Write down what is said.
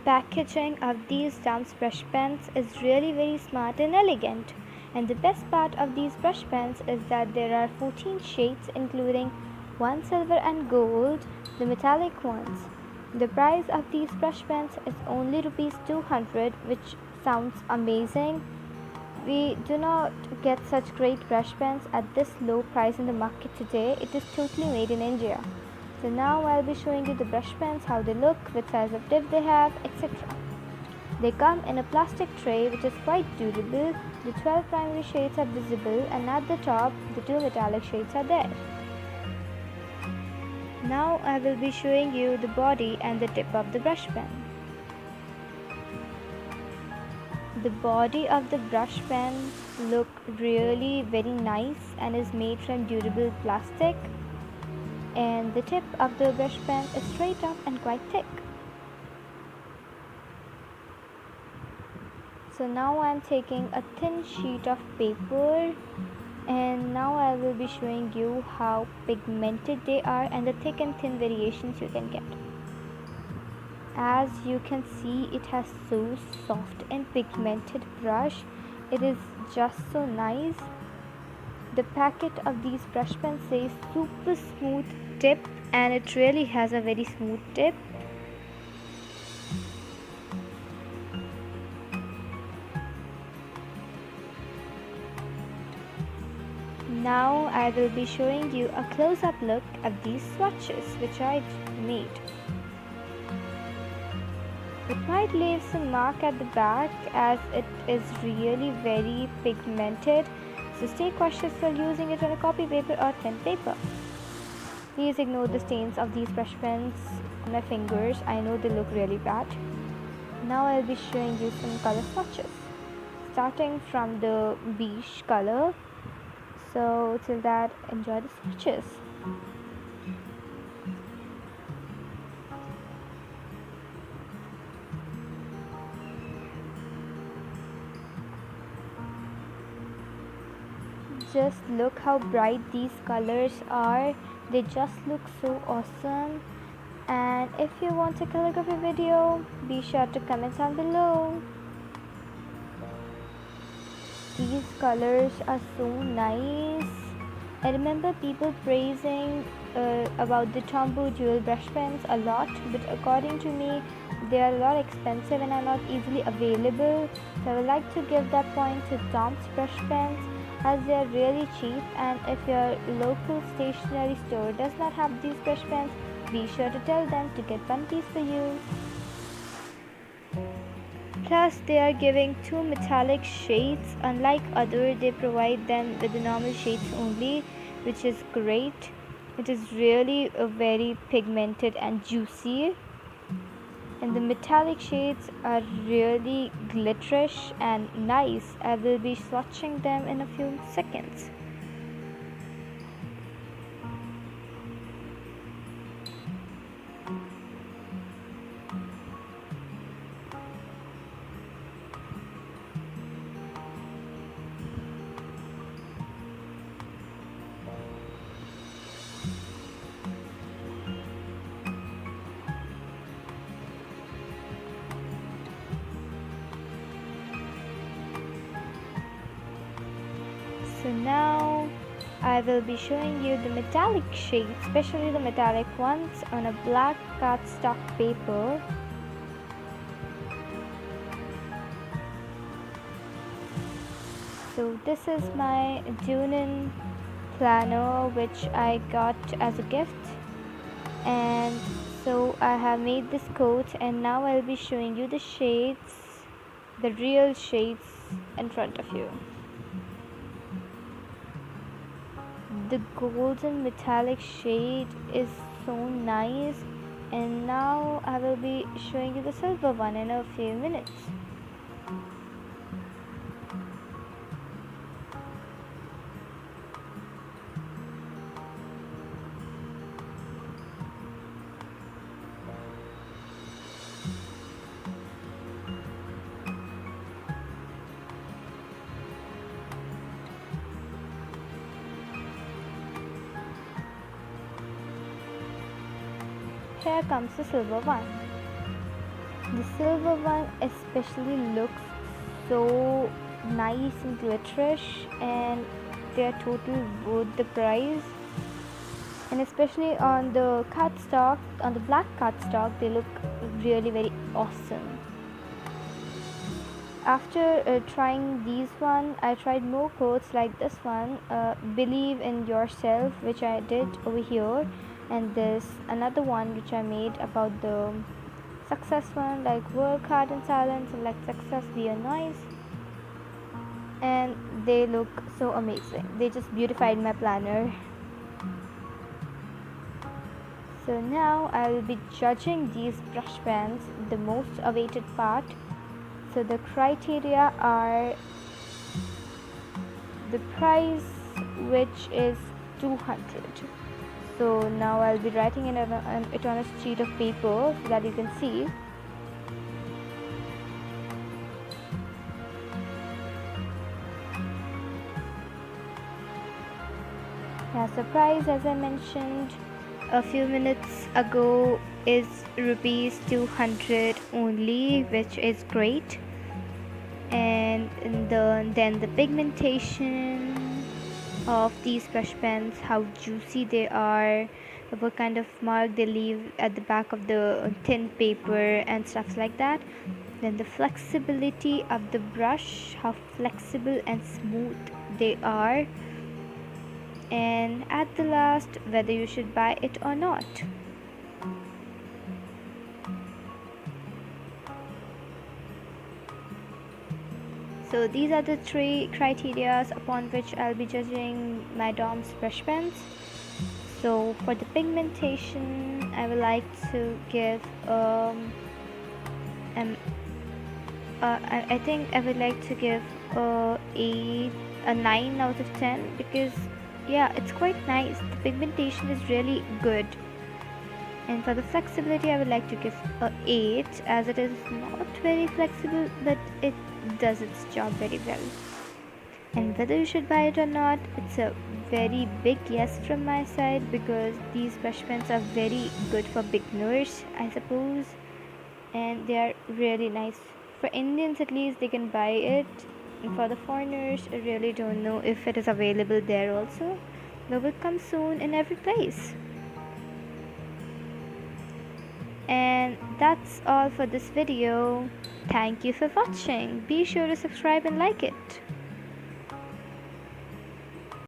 packaging of these Doms Brush Pens is really very smart and elegant. And the best part of these brush pens is that there are 14 shades including one silver and gold, the metallic ones. The price of these brush pens is only rupees 200, which sounds amazing. We do not get such great brush pens at this low price in the market today. It is totally made in India. So now I'll be showing you the brush pens, how they look, what size of tip they have, etc. They come in a plastic tray which is quite durable. The 12 primary shades are visible and at the top the 2 metallic shades are there. Now I will be showing you the body and the tip of the brush pen. The body of the brush pen look really very nice and is made from durable plastic, and the tip of the brush pen is straight up and quite thick. So now I am taking a thin sheet of paper, and now I will be showing you how pigmented they are and the thick and thin variations you can get. As you can see, it has so soft and pigmented brush. It is just so nice. The packet of these brush pens says super smooth tip, and it really has a very smooth tip. Now I will be showing you a close-up look at these swatches which I made. It might leave some mark at the back as it is really very pigmented, so stay cautious while using it on a copy paper or thin paper. Please ignore the stains of these brush pens on my fingers. I know they look really bad. Now I'll be showing you some color swatches, starting from the beige color. So till that, enjoy the swatches. Just look how bright these colors are. They just look so awesome. And if you want a calligraphy video, be sure to comment down below. These colors are so nice. I remember people praising about the Tombow dual brush pens a lot, but according to me, they are a lot expensive and are not easily available. So I would like to give that point to Doms Brush Pens, as they are really cheap, and if your local stationery store does not have these brush pens, be sure to tell them to get one piece for you. Plus they are giving 2 metallic shades. Unlike other, they provide them with the normal shades only, which is great. It is really very pigmented and juicy, and the metallic shades are really glitterish and nice. I will be swatching them in a few seconds. So now I will be showing you the metallic shades, especially the metallic ones, on a black cardstock paper. So this is my Junin planner which I got as a gift, and so I have made this coat, and now I'll be showing you the shades, the real shades in front of you. The golden metallic shade is so nice, and now I will be showing you the silver one in a few minutes. Here comes the silver one. The silver one especially looks so nice and glitterish, and they are totally worth the price. And especially on the cardstock, on the black cardstock, they look really very awesome. After trying these one, I tried more quotes like this one, believe in yourself, which I did over here, and this another one which I made about the success one, like work hard in silence, and like success be a noise. And they look so amazing. They just beautified my planner. So now I will be judging these brush pens, the most awaited part. So the criteria are the price, which is 200. So now I'll be writing it on a sheet of paper so that you can see. Yes, the price, as I mentioned a few minutes ago, is rupees 200 only, which is great. And then the pigmentation of these brush pens, how juicy they are, what kind of mark they leave at the back of the thin paper and stuff like that. Then the flexibility of the brush, how flexible and smooth they are. And at the last, whether you should buy it or not. So these are the three criteria upon which I'll be judging my Doms brush pens. So for the pigmentation, I would like to give I think I would like to give a 9 out of 10, because yeah, it's quite nice. The pigmentation is really good. And for the flexibility, I would like to give a 8, as it is not very flexible, but it does its job very well. And whether you should buy it or not, it's a very big yes from my side, because these brush pens are very good for beginners, I suppose, and they are really nice. For Indians at least, they can buy it, and for the foreigners, I really don't know if it is available there also, but will come soon in every place. And that's all for this video. Thank you for watching. Be sure to subscribe and like it.